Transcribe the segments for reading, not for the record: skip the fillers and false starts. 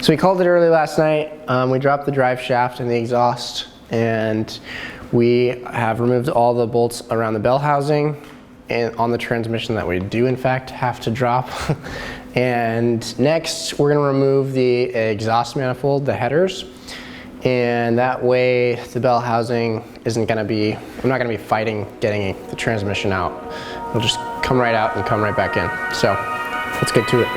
So we called it early last night. We dropped the drive shaft and the exhaust, and we have removed all the bolts around the bell housing and on the transmission that we do in fact have to drop. And next we're going to remove the exhaust manifold, the headers, and that way the bell housing isn't going to be, I'm not going to be fighting getting the transmission out. It'll just come right out and come right back in. So let's get to it.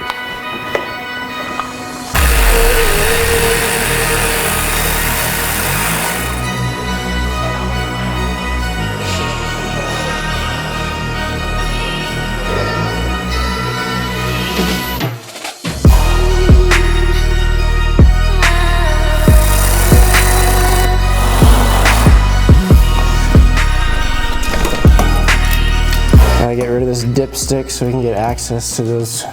Gotta get rid of this dipstick so we can get access to those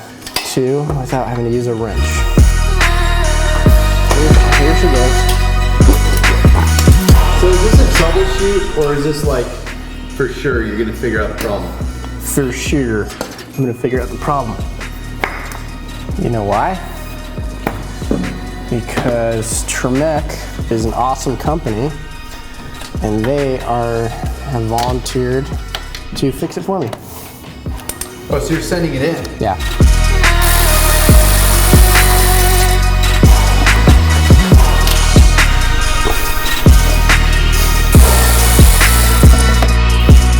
two without having to use a wrench. Here she goes. So is this a troubleshoot, or is this like, for sure you're gonna figure out the problem? For sure, I'm gonna figure out the problem. You know why? Because Tremec is an awesome company, and they have volunteered to fix it for me. Oh, so you're sending it in? Yeah.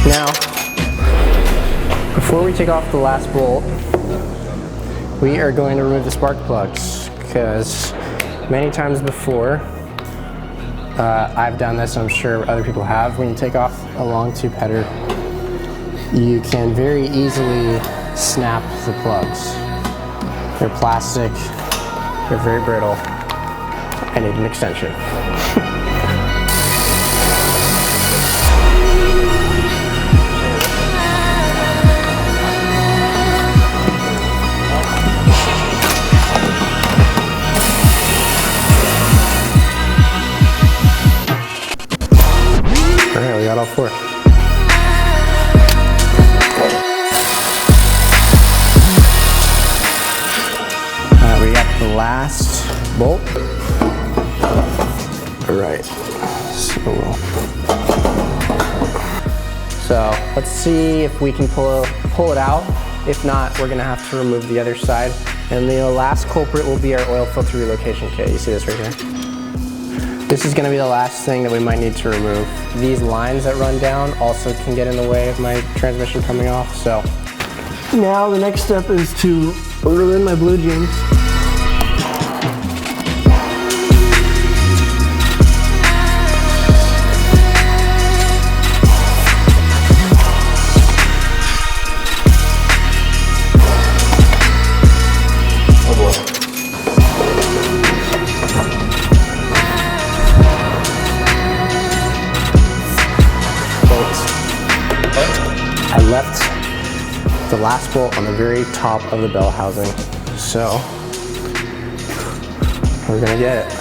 Now, before we take off the last bolt, we are going to remove the spark plugs, because many times before, I've done this, I'm sure other people have, when you take off a long tube header, you can very easily snap the plugs. They're plastic, they're very brittle, I need an extension. All right, we got all four. We got the last bolt. All right, so let's see if we can pull it out. If not, we're gonna have to remove the other side. And the last culprit will be our oil filter relocation kit. You see this right here? This is gonna be the last thing that we might need to remove. These lines that run down also can get in the way of my transmission coming off, so. Now the next step is to ruin my blue jeans. I left the last bolt on the very top of the bell housing, so we're gonna get it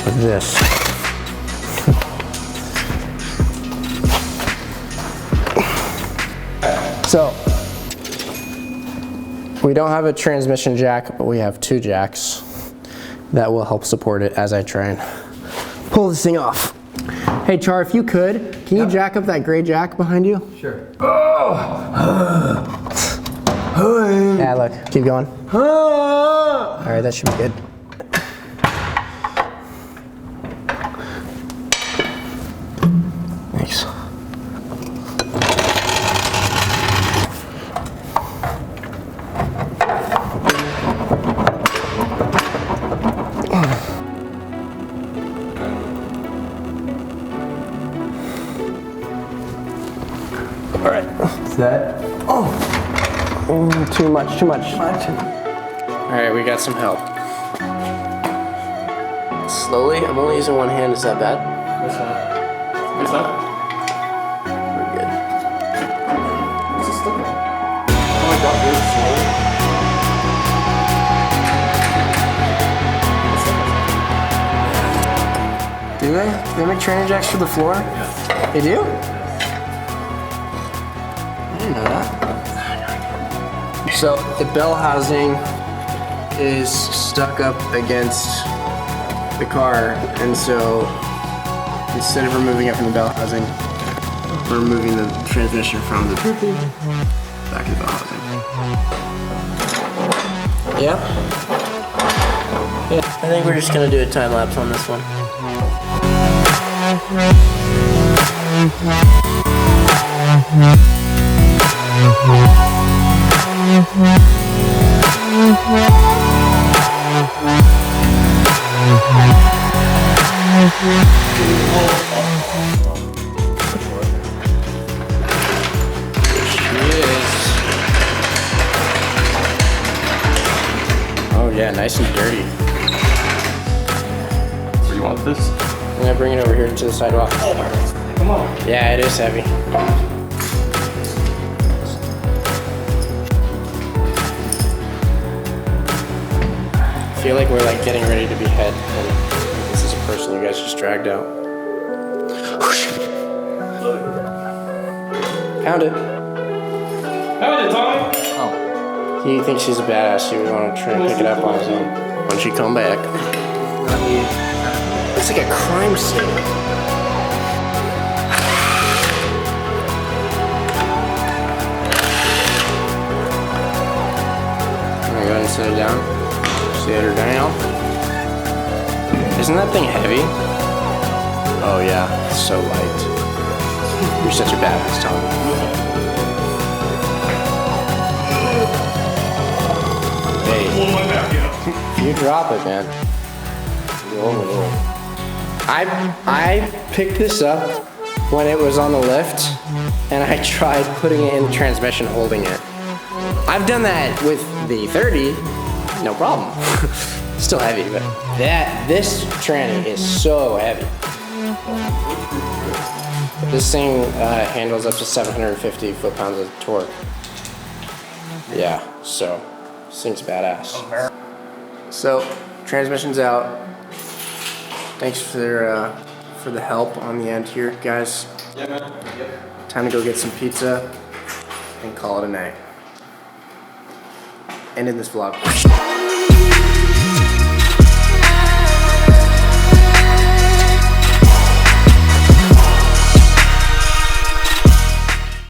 with this. So we don't have a transmission jack, but we have two jacks that will help support it as I try and pull this thing off. Hey Char, if you could, can you jack up that gray jack behind you? Sure. Yeah, look, keep going. All right, that should be good. Nice. All right, is that? Oh, too much, too much. All right, we got some help. Slowly, I'm only using one hand, is that bad? What's that? What's that? We're good. What's it sticking? Oh my god, really slow. Do they? Do they make training jacks for the floor? Yeah. They do? I didn't know that. So the bell housing is stuck up against the car, and so instead of removing it from the bell housing, we're removing the transmission from the back of the bell housing. Yeah? Yeah. I think we're just gonna do a time lapse on this one. Oh yeah, nice and dirty. Where you want this? I'm gonna bring it over here to the sidewalk. Oh my God. Come on. Yeah, it is heavy. I feel like we're like getting ready to behead, and this is a person you guys just dragged out. Found it. Found it, Tommy. He thinks he's a badass. He was going to try and pick it up on his own. When she come back. It's like a crime scene. I'm gonna go ahead and set it down. Set her down. Isn't that thing heavy? Oh yeah, it's so light. You're such a badass, Tom. Hey, you drop it, man. I picked this up when it was on the lift, and I tried putting it in the transmission, holding it. I've done that with the 30, no problem. Still heavy, but this tranny is so heavy. This thing handles up to 750 foot-pounds of torque. Yeah, so this thing's badass. So transmission's out. Thanks for the help on the end here, guys. Yeah, man. Yep. Time to go get some pizza and call it a night. Ending this vlog.